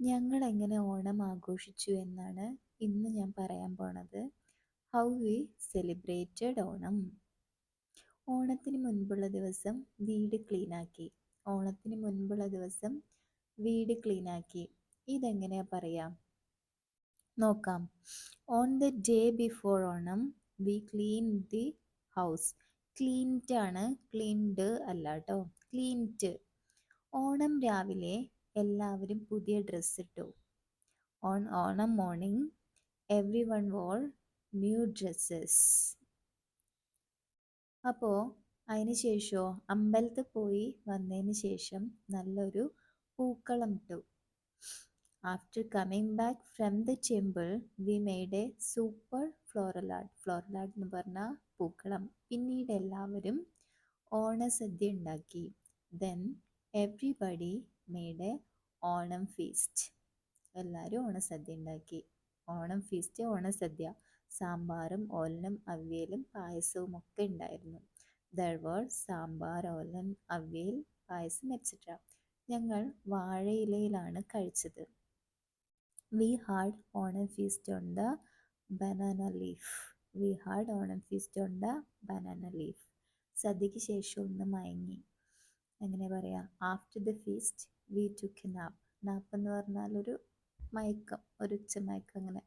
ഞങ്ങൾ എങ്ങനെ ഓണം ആഘോഷിച്ചു എന്നാണ് ഇന്ന് ഞാൻ പറയാൻ പോണത്. How we celebrated Onam. ഓണത്തിന് മുൻപുള്ള ദിവസം വീട് ക്ലീനാക്കി. ഓണത്തിന് മുൻപുള്ള ദിവസം വീട് ക്ലീനാക്കി. ഇതെങ്ങനെയാ പറയാ നോക്കാം. On the day before Onam V clean the house. Cleaned ആണ്, ക്ലീൻഡ് അല്ല കേട്ടോ, ക്ലീൻഡ്. ഓണം രാവിലെ എല്ലാവരും പുതിയ ഡ്രസ്സ് ഇട്ടു. On Onam morning every one war new dresses. അപ്പോൾ അതിന് ശേഷമോ അമ്പലത്തിൽ പോയി വന്നതിന് ശേഷം നല്ലൊരു പൂക്കളം ഇട്ടു. After coming back from the temple we made a super floral art. Floral art എന്ന് പറഞ്ഞാൽ പൂക്കളം. പിന്നീട് എല്ലാവരും ഓണസദ്യ ഉണ്ടാക്കി. Then everybody made a Onam feast. എല്ലാവരും ഓണസദ്യ ഉണ്ടാക്കി. ഓണം ഫീസ്റ്റ്, ഓണസദ്യ. സാമ്പാറും ഓലനും അവിയലും പായസവും ഒക്കെ ഉണ്ടായിരുന്നു. There were sambar, olan, avial, payasam etcetera. ഞങ്ങൾ വാഴയിലയിലാണ് കഴിച്ചത്. We had Onam feast on the banana leaf. We had Onam feast on the banana leaf. സദ്യക്ക് ശേഷം ഒന്ന് മയങ്ങി. എങ്ങനെ പറയാം? After the feast we took A nap. Nap എന്ന് പറഞ്ഞാൽ ഒരു മയക്കം, ഒരു ഉച്ചമയക്കം, അങ്ങനെ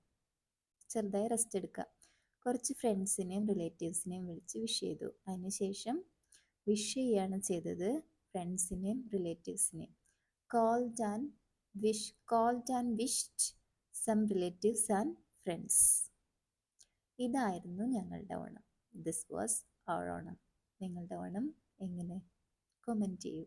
ചെറുതായി റെസ്റ്റ് എടുക്കുക. കുറച്ച് ഫ്രണ്ട്സിനെയും റിലേറ്റീവ്സിനെയും വിളിച്ച് വിഷ് ചെയ്തു. അതിനുശേഷം വിഷ് ചെയ്യാണ് ചെയ്തത് ഫ്രണ്ട്സിനെയും റിലേറ്റീവ്സിനെയും. Called and wished some relatives and friends. ഇതായിരുന്നു ഞങ്ങളുടെ Onam. This was our Onam. നിങ്ങളുടെ ഓണം എങ്ങനെ? കമൻറ്റ് ചെയ്യൂ.